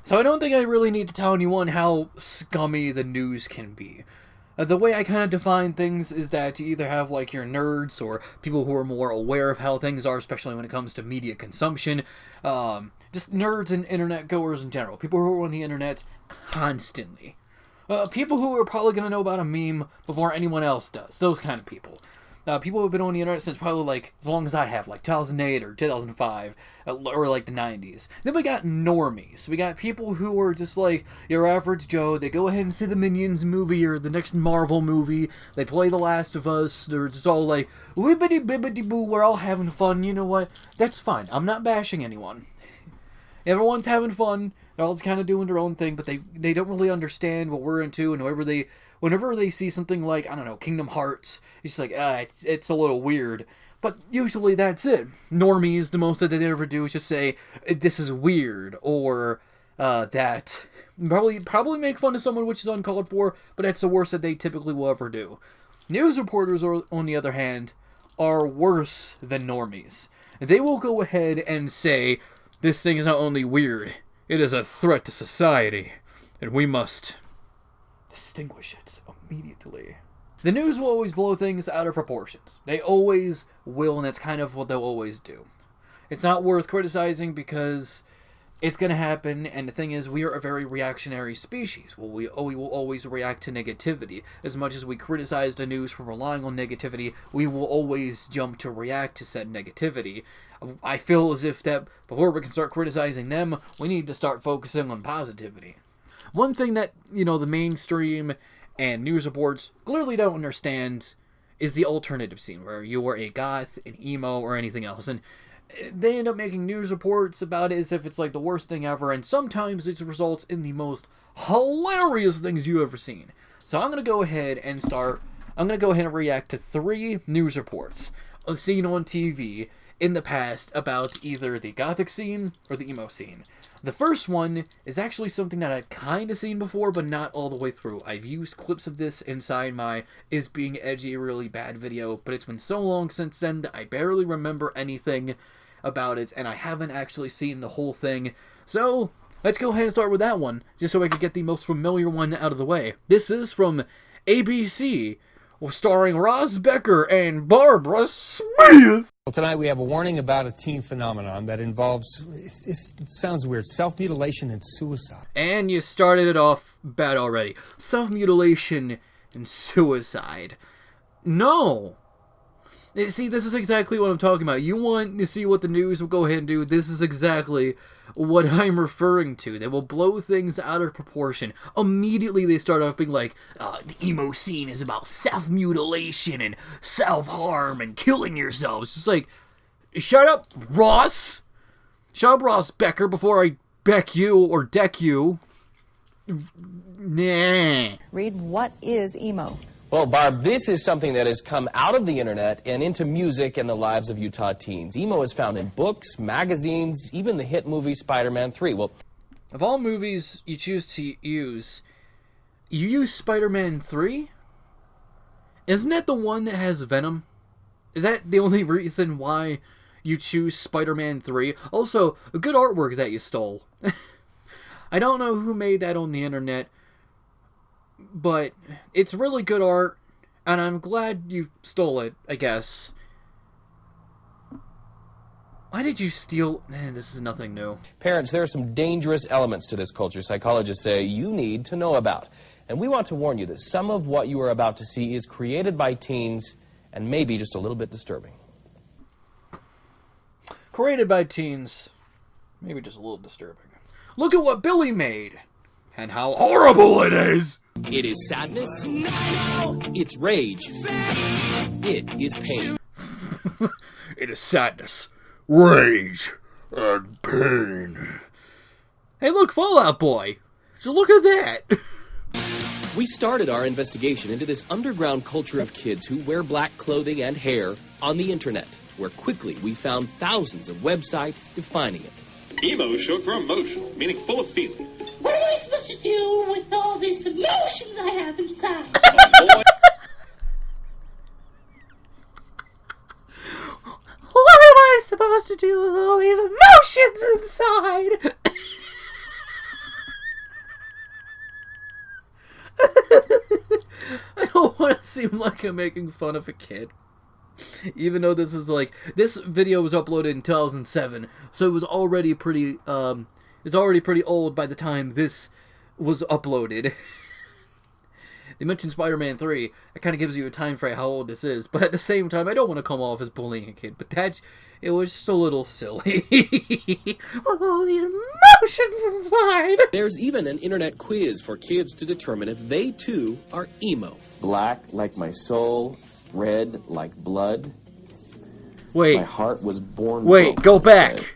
So I don't think I really need to tell anyone how scummy the news can be. The way I kind of define things is that you either have like your nerds or people who are more aware of how things are, especially when it comes to media consumption. Just nerds and internet goers in general. People who are on the internet constantly. People who are probably going to know about a meme before anyone else does. Those kind of people. People who have been on the internet since probably like as long as I have, like 2008 or 2005, or like the 90s. Then we got normies. We got people who are just like your average Joe. They go ahead and see the Minions movie or the next Marvel movie. They play The Last of Us. They're just all like, wibbity bibbity boo, we're all having fun. You know what? That's fine. I'm not bashing anyone. Everyone's having fun. They're all just kind of doing their own thing, but they don't really understand what we're into, and whenever they see something like, I don't know, Kingdom Hearts, it's just like, it's a little weird. But usually that's it. Normies, the most that they ever do is just say, this is weird, or that. Probably make fun of someone, which is uncalled for, but that's the worst that they typically will ever do. News reporters, on the other hand, are worse than normies. They will go ahead and say, this thing is not only weird, it is a threat to society, and we must distinguish it immediately. The news will always blow things out of proportions. They always will, and that's kind of what they'll always do. It's not worth criticizing because it's going to happen, and the thing is, we are a very reactionary species. We will always react to negativity. As much as we criticize the news for relying on negativity, we will always jump to react to said negativity. I feel as if that before we can start criticizing them, we need to start focusing on positivity. One thing that, the mainstream and news reports clearly don't understand is the alternative scene, where you are a goth, an emo, or anything else. And they end up making news reports about it as if it's like the worst thing ever, and sometimes it results in the most hilarious things you've ever seen. So I'm going to go ahead and react to 3 news reports seen on TV in the past about either the gothic scene or the emo scene. The first one is actually something that I've kind of seen before, but not all the way through. I've used clips of this inside my Is Being Edgy Really Bad video, but it's been so long since then that I barely remember anything about it, and I haven't actually seen the whole thing. So, let's go ahead and start with that one, just so I can get the most familiar one out of the way. This is from ABC, starring Ross Becker and Barbara Smith. Well, tonight we have a warning about a teen phenomenon that involves, it sounds weird, self-mutilation and suicide. And you started it off bad already. Self-mutilation and suicide. No! See, this is exactly what I'm talking about. You want to see what the news will go ahead and do. This is exactly what I'm referring to. They will blow things out of proportion. Immediately they start off being like, the emo scene is about self-mutilation and self-harm and killing yourselves. It's just like, shut up, Ross! Shut up, Ross Becker, before I beck you or deck you. Nah. Read, what is emo? Well, Barb, this is something that has come out of the internet and into music and the lives of Utah teens. Emo is found in books, magazines, even the hit movie Spider-Man 3. Well, of all movies you choose to use, you use Spider-Man 3? Isn't that the one that has Venom? Is that the only reason why you choose Spider-Man 3? Also, a good artwork that you stole. I don't know who made that on the internet, but it's really good art, and I'm glad you stole it, I guess. Why did you steal? This is nothing new. Parents, there are some dangerous elements to this culture psychologists say you need to know about. And we want to warn you that some of what you are about to see is created by teens and maybe just a little bit disturbing. Created by teens, maybe just a little disturbing. Look at what Billy made, and how horrible it is! It is sadness. It's rage. It is pain. It is sadness, rage, and pain. Hey, look, Fallout Boy. So look at that. We started our investigation into this underground culture of kids who wear black clothing and hair on the internet, where quickly we found thousands of websites defining it. Emo is short for emotional, meaning full of feeling. What am I supposed to do with all these emotions I have inside? What am I supposed to do with all these emotions inside? seem like I'm making fun of a kid. Even though this is like, this video was uploaded in 2007, so it was already pretty, it's already pretty old by the time this was uploaded. They mentioned Spider-Man 3. That kind of gives you a time frame how old this is. But at the same time, I don't want to come off as bullying a kid. But it was just a little silly. All these emotions inside. There's even an internet quiz for kids to determine if they too are emo. Black like my soul, red like blood. Wait. My heart was born Wait, broken, go it back. said.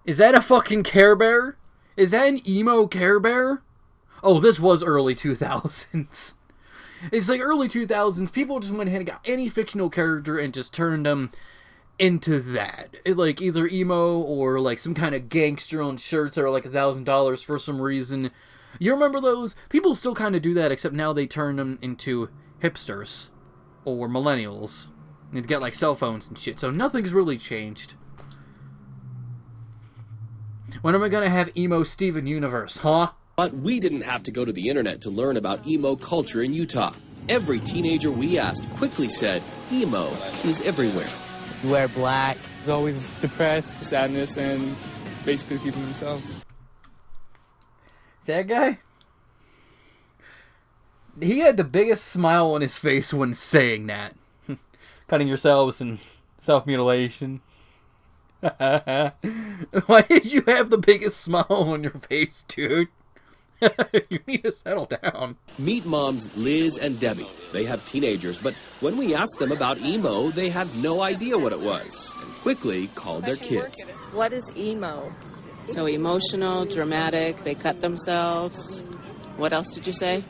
Is that a fucking Care Bear? Is that an emo Care Bear? Oh, this was early 2000s. It's like early 2000s, people just went ahead and got any fictional character and just turned them into that. Like either emo or like some kind of gangster on shirts that are like $1,000 for some reason. You remember those? People still kind of do that, except now they turn them into hipsters or millennials. And get like cell phones and shit, so nothing's really changed. When am I gonna have emo Steven Universe, huh? But we didn't have to go to the internet to learn about emo culture in Utah. Every teenager we asked quickly said emo is everywhere. You wear black. He's always depressed, sadness, and basically keeping themselves. That guy? He had the biggest smile on his face when saying that. Cutting yourselves and self-mutilation. Why did you have the biggest smile on your face, dude? You need to settle down. Meet moms Liz and Debbie. They have teenagers, but when we asked them about emo, they had no idea what it was and quickly called their kids. What is emo? So emotional, dramatic, they cut themselves. What else did you say?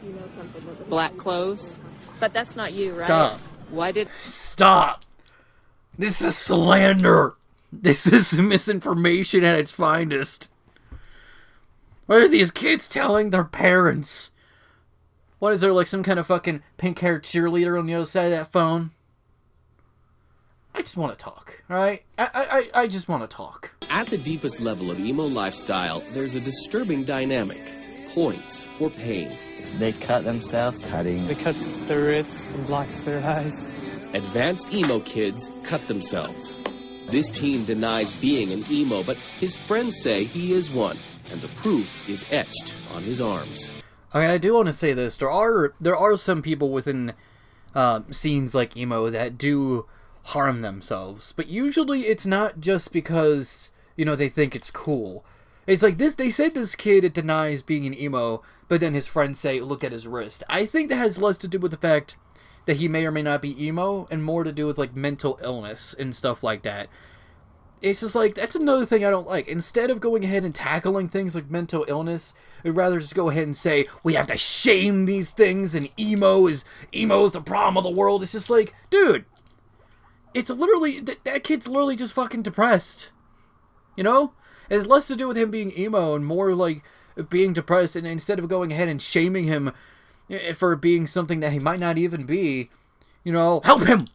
Black clothes? But that's not you, right? Stop. Why did... Stop! This is slander! This is misinformation at its finest. What are these kids telling their parents? What is there, like some kind of fucking pink-haired cheerleader on the other side of that phone? I just want to talk, alright? I just want to talk. At the deepest level of emo lifestyle, there's a disturbing dynamic. Points for pain. They cut themselves. Cutting. They cut their wrists and blocks their eyes. Advanced emo kids cut themselves. This teen denies being an emo, but his friends say he is one, and the proof is etched on his arms. Okay, I do want to say this. There are some people within scenes like emo that do harm themselves, but usually it's not just because, you know, they think it's cool. It's like this. They said this kid denies being an emo, but then his friends say, "Look at his wrist." I think that has less to do with the fact that he may or may not be emo, and more to do with like mental illness and stuff like that. It's just like, that's another thing I don't like. Instead of going ahead and tackling things like mental illness, I'd rather just go ahead and say, we have to shame these things, and emo is the problem of the world. It's just like, dude, it's literally, that kid's literally just fucking depressed. You know? It has less to do with him being emo and more like being depressed, and instead of going ahead and shaming him for being something that he might not even be, you know, help him!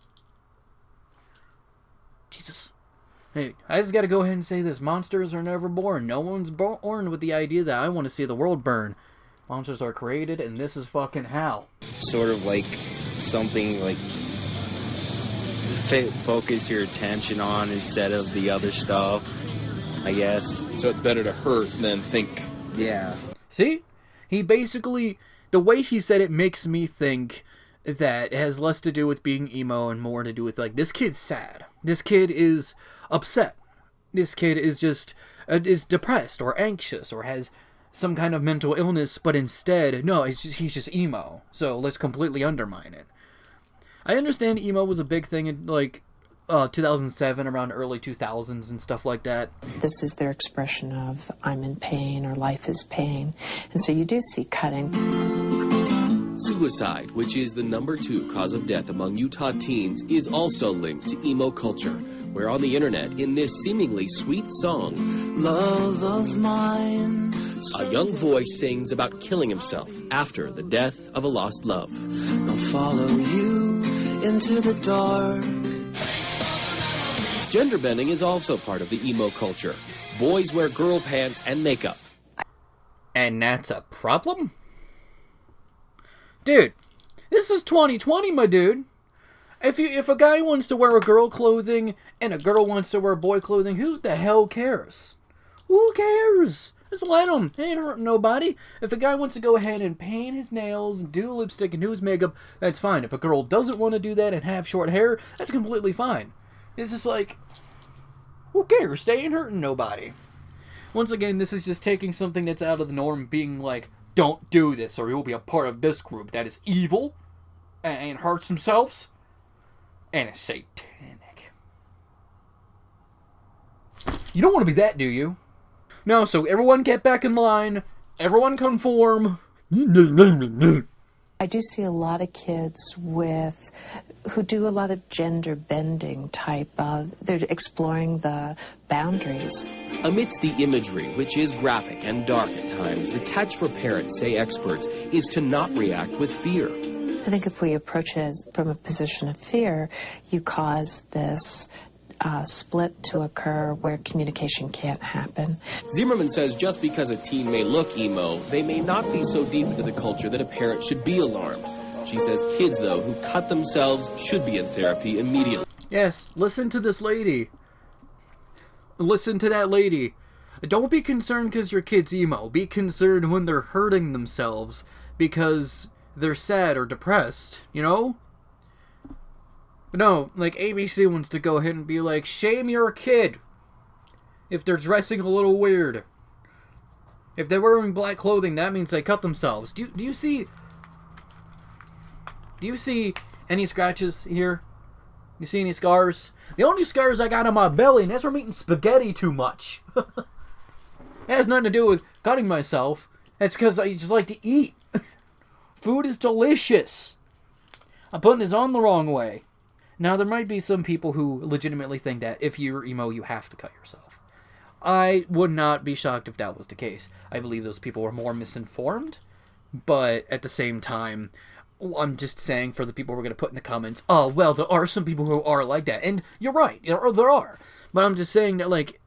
Jesus. Hey, I just gotta go ahead and say this. Monsters are never born. No one's born with the idea that I want to see the world burn. Monsters are created, and this is fucking how. Sort of like something like focus your attention on instead of the other stuff, I guess. So it's better to hurt than think. Yeah. See? He basically, the way he said it makes me think that it has less to do with being emo and more to do with, like, this kid's sad. This kid is upset. This kid is just, is depressed or anxious or has some kind of mental illness, but instead, no, he's just emo. So let's completely undermine it. I understand emo was a big thing in, like, 2007, around early 2000s and stuff like that. This is their expression of, I'm in pain, or life is pain. And so you do see cutting. Suicide, which is the #2 cause of death among Utah teens, is also linked to emo culture, where on the internet, in this seemingly sweet song, love of mine, a young voice sings about killing himself after the death of a lost love. I'll follow you into the dark. Gender bending is also part of the emo culture. Boys wear girl pants and makeup. And that's a problem? Dude, This is 2020, my dude. If a guy wants to wear a girl clothing and a girl wants to wear boy clothing, who the hell cares? Who cares? Just let him. It ain't hurting nobody. If a guy wants to go ahead and paint his nails and do lipstick and do his makeup, that's fine. If a girl doesn't want to do that and have short hair, that's completely fine. It's just like, who cares? They ain't hurting nobody. Once again, this is just taking something that's out of the norm, being like, don't do this, or you'll be a part of this group that is evil and hurts themselves and is satanic. You don't want to be that, do you? No, so everyone get back in line. Everyone conform. I do see a lot of kids who do a lot of gender bending type of, they're exploring the boundaries. Amidst the imagery, which is graphic and dark at times, the catch for parents, say experts, is to not react with fear. I think if we approach it from a position of fear, you cause this split to occur where communication can't happen. Zimmerman says just because a teen may look emo, they may not be so deep into the culture that a parent should be alarmed. She says kids, though, who cut themselves should be in therapy immediately. Yes, listen to this lady. Listen to that lady. Don't be concerned because your kid's emo. Be concerned when they're hurting themselves because they're sad or depressed, you know? No, like ABC wants to go ahead and be like, shame your kid if they're dressing a little weird. If they're wearing black clothing, that means they cut themselves. Do you see any scratches here? You see any scars? The only scars I got on my belly, and that's from eating spaghetti too much. It has nothing to do with cutting myself. That's because I just like to eat. Food is delicious. I'm putting this on the wrong way. Now, there might be some people who legitimately think that if you're emo, you have to cut yourself. I would not be shocked if that was the case. I believe those people are more misinformed, but at the same time, I'm just saying for the people who are going to put in the comments, oh, well, there are some people who are like that, and you're right, there are. But I'm just saying that, like,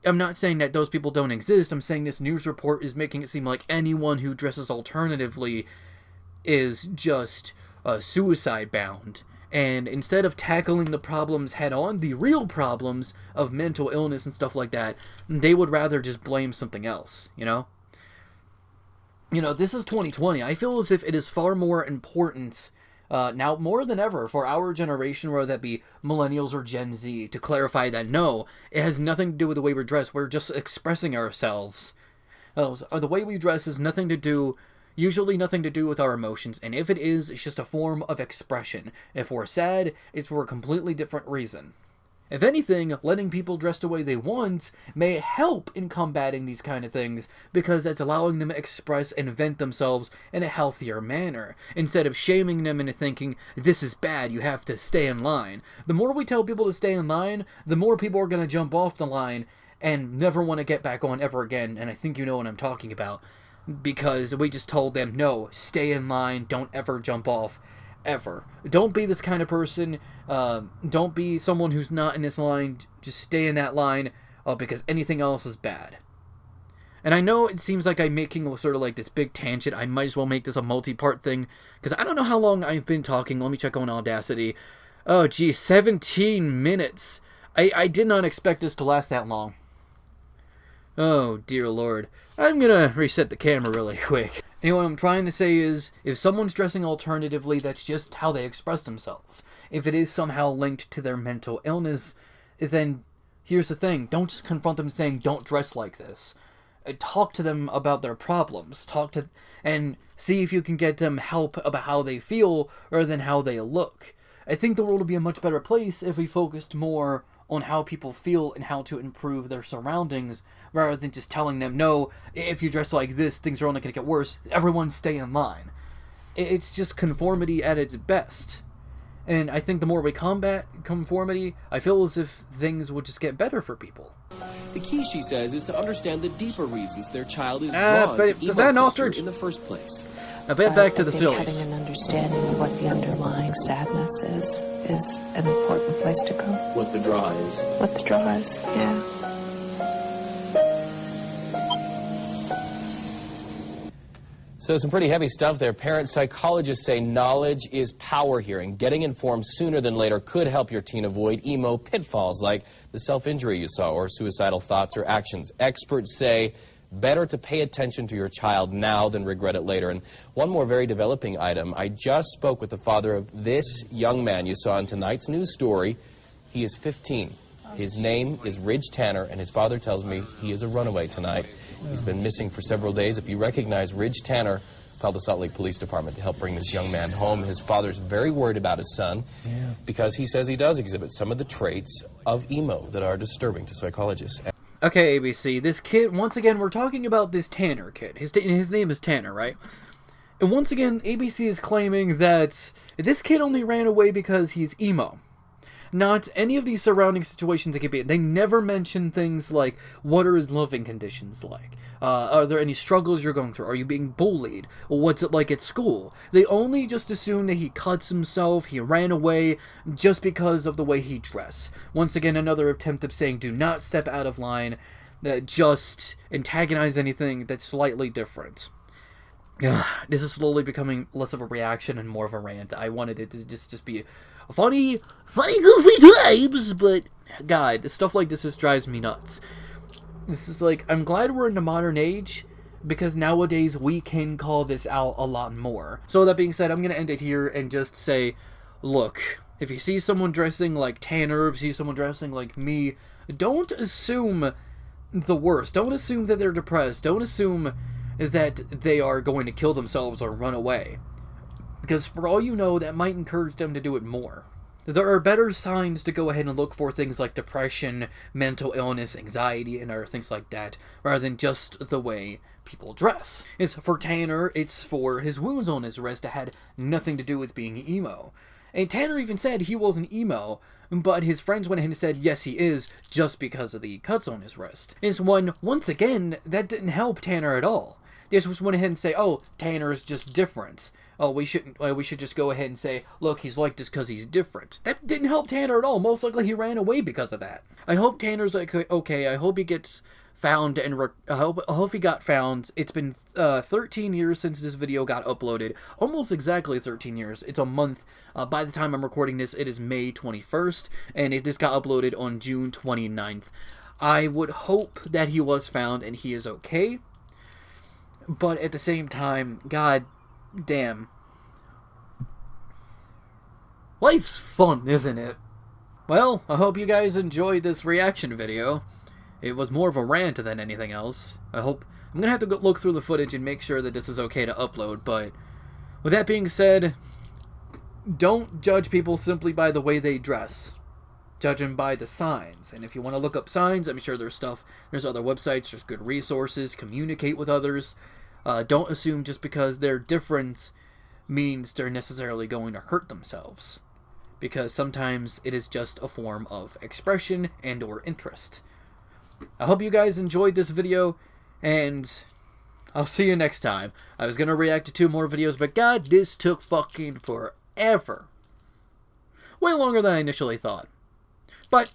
I'm not saying that those people don't exist. I'm saying this news report is making it seem like anyone who dresses alternatively is just suicide-bound. And instead of tackling the problems head-on, the real problems of mental illness and stuff like that, they would rather just blame something else, you know? You know, this is 2020. I feel as if it is far more important, now more than ever, for our generation, whether that be millennials or Gen Z, to clarify that no, it has nothing to do with the way we're dressed. We're just expressing ourselves. The way we dress has usually nothing to do with our emotions, and if it is, it's just a form of expression. If we're sad, it's for a completely different reason. If anything, letting people dress the way they want may help in combating these kind of things, because that's allowing them to express and vent themselves in a healthier manner, instead of shaming them into thinking, this is bad, you have to stay in line. The more we tell people to stay in line, the more people are going to jump off the line and never want to get back on ever again, and I think you know what I'm talking about. Because we just told them, no, stay in line, don't ever jump off, ever. Don't be this kind of person, don't be someone who's not in this line, just stay in that line, because anything else is bad. And I know it seems like I'm making sort of like this big tangent, I might as well make this a multi-part thing, because I don't know how long I've been talking, let me check on Audacity. Oh geez, 17 minutes. I did not expect this to last that long. Oh, dear Lord. I'm gonna reset the camera really quick. Anyway, what I'm trying to say is, if someone's dressing alternatively, that's just how they express themselves. If it is somehow linked to their mental illness, then here's the thing. Don't just confront them saying, don't dress like this. Talk to them about their problems. And see if you can get them help about how they feel, rather than how they look. I think the world would be a much better place if we focused more on how people feel and how to improve their surroundings, rather than just telling them, no, if you dress like this, things are only going to get worse, everyone stay in line. It's just conformity at its best. And I think the more we combat conformity, I feel as if things would just get better for people. The key, she says, is to understand the deeper reasons their child is drawn to emo culture in the first place. Now back to the sillies. Having an understanding of what the underlying sadness is an important place to go. What the draw is. What the draw is, yeah. So some pretty heavy stuff there. Parent psychologists say knowledge is power here, and getting informed sooner than later could help your teen avoid emo pitfalls like the self-injury you saw or suicidal thoughts or actions. Experts say better to pay attention to your child now than regret it later. And one more very developing item. I just spoke with the father of this young man you saw in tonight's news story. He is 15. His name is Ridge Tanner, and his father tells me he is a runaway tonight. He's been missing for several days. If you recognize Ridge Tanner, call the Salt Lake Police Department to help bring this young man home. His father's very worried about his son because he says he does exhibit some of the traits of emo that are disturbing to psychologists. Okay, ABC, this kid, once again, we're talking about this Tanner kid. His name is Tanner, right? And once again, ABC is claiming that this kid only ran away because he's emo. Not any of these surrounding situations it could be. They never mention things like, what are his living conditions like? Are there any struggles you're going through? Are you being bullied? What's it like at school? They only just assume that he cuts himself, he ran away, just because of the way he dressed. Once again, another attempt of saying, do not step out of line, just antagonize anything that's slightly different. This is slowly becoming less of a reaction and more of a rant. I wanted it to just be funny, goofy times, but God, stuff like this just drives me nuts. This is like, I'm glad we're in the modern age, because nowadays we can call this out a lot more. So that being said, I'm going to end it here and just say, look, if you see someone dressing like Tanner, if you see someone dressing like me, don't assume the worst. Don't assume that they're depressed. Don't assume that they are going to kill themselves or run away. Because for all you know, that might encourage them to do it more. There are better signs to go ahead and look for things like depression, mental illness, anxiety, and other things like that, rather than just the way people dress. It's for Tanner, it's for his wounds on his wrist that had nothing to do with being emo. And Tanner even said he wasn't emo, but his friends went ahead and said, yes, he is, just because of the cuts on his wrist. It's when, once again, that didn't help Tanner at all. They just went ahead and say, oh, Tanner is just different. Oh, we should just go ahead and say, look, he's like this because he's different. That didn't help Tanner at all. Most likely he ran away because of that. I hope Tanner's like, okay, I hope he gets found, and I hope he got found. It's been 13 years since this video got uploaded. Almost exactly 13 years. It's a month. By the time I'm recording this, it is May 21st, and this got uploaded on June 29th. I would hope that he was found and he is okay. But at the same time, God damn. Life's fun, isn't it? Well, I hope you guys enjoyed this reaction video. It was more of a rant than anything else. I'm gonna have to go look through the footage and make sure that this is okay to upload, but with that being said, don't judge people simply by the way they dress. Judge them by the signs. And if you want to look up signs, I'm sure there's other websites, there's good resources, communicate with others. Don't assume just because they're different means they're necessarily going to hurt themselves. Because sometimes it is just a form of expression and or interest. I hope you guys enjoyed this video, and I'll see you next time. I was going to react to 2 more videos, but God, this took fucking forever. Way longer than I initially thought. But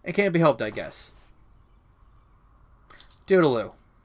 it can't be helped, I guess. Toodaloo.